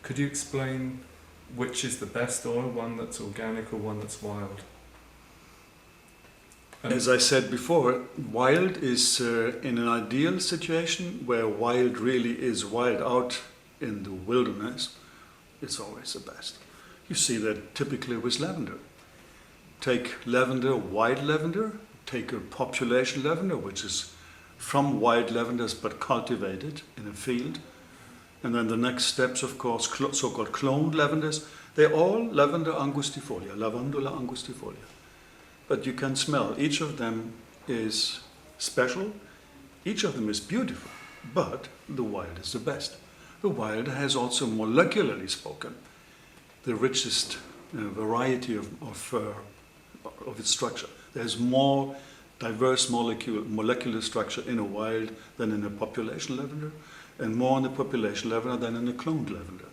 Could you explain which is the best oil, one that's organic or one that's wild? As I said before, wild is in an ideal situation where wild really is wild out in the wilderness, it's always the best. You see that typically with lavender. Take lavender, wild lavender, take a population lavender, which is from wild lavenders but cultivated in a field. And then the next steps, of course, so-called cloned lavenders. They're all lavender angustifolia, Lavandula angustifolia. But you can smell, each of them is special, each of them is beautiful, but the wild is the best. The wild has also, molecularly spoken, the richest variety of its structure. There's more diverse molecular structure in a wild than in a population lavender, and more in the population lavender than in a cloned lavender.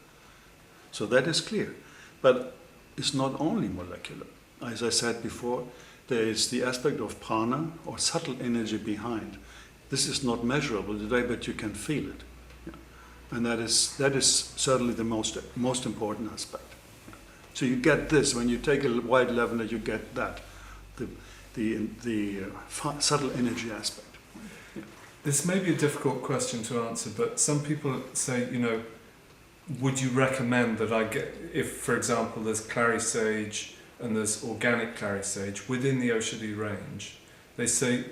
So that is clear. But it's not only molecular. As I said before, there is the aspect of prana, or subtle energy behind. This is not measurable today, but you can feel it. Yeah. And that is certainly the most important aspect. Yeah. So you get this, when you take a white lavender, you get that, the subtle energy aspect. Yeah. This may be a difficult question to answer, but some people say, would you recommend that I get, if, for example, there's clary sage and there's organic clary sage within the Oshadi range, they say,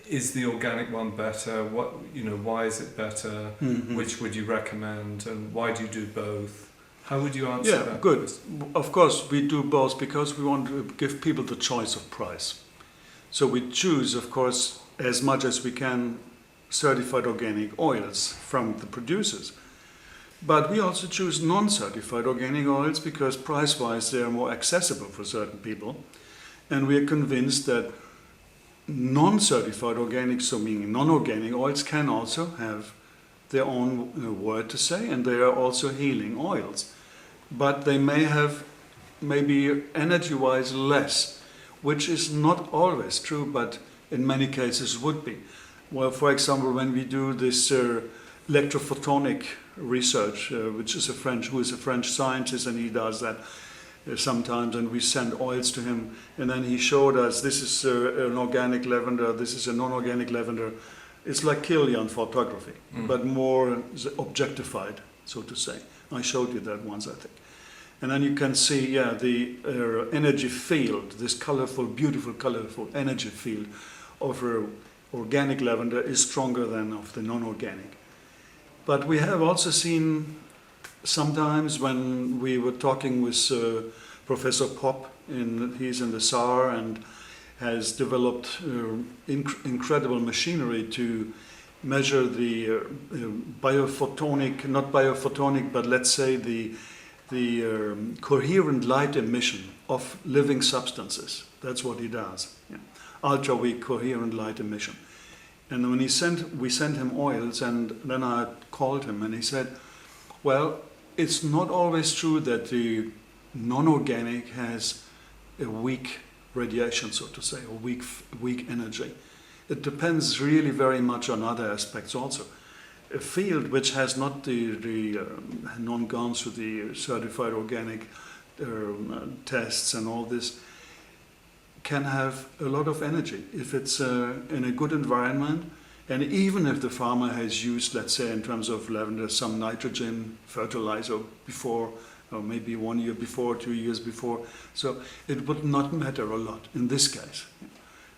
is the organic one better? Why is it better? Mm-hmm. Which would you recommend? And why do you do both? How would you answer that? Yeah, good. Of course, we do both because we want to give people the choice of price. So we choose, of course, as much as we can, certified organic oils from the producers. But we also choose non-certified organic oils because price-wise they are more accessible for certain people. And we are convinced that non-certified organic, so meaning non-organic oils, can also have their own word to say, and they are also healing oils. But they may have maybe energy-wise less, which is not always true, but in many cases would be. Well, for example, when we do this electrophotonic research, which is a French scientist, and he does that sometimes, and we send oils to him, and then he showed us this is an organic lavender, this is a non-organic lavender. It's like Kirlian photography, but more objectified, so to say. I showed you that once, I think. And then you can see, the energy field, this colorful, beautiful, colorful energy field of organic lavender is stronger than of the non-organic. But we have also seen sometimes when we were talking with Professor Popp, he's in the SAR and has developed incredible machinery to measure the biophotonic, not biophotonic, but let's say the coherent light emission of living substances. That's what he does. Yeah. Ultra-weak coherent light emission. And when we sent him oils, and then I called him and he said, well, it's not always true that the non-organic has a weak radiation, so to say, or weak energy. It depends really very much on other aspects also. A field which has not gone through the certified organic tests and all this can have a lot of energy if it's in a good environment, and even if the farmer has used, let's say, in terms of lavender, some nitrogen fertilizer before, or maybe 1 year before, 2 years before, so it would not matter a lot in this case.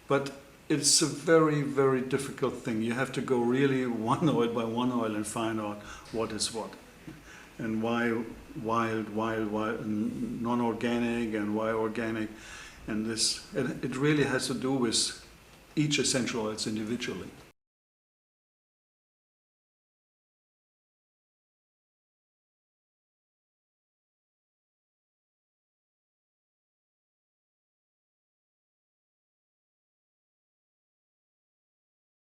But it's a very, very difficult thing. You have to go really one oil by one oil and find out what is what, and why wild, non-organic, and why organic. And it really has to do with each essential oils individually.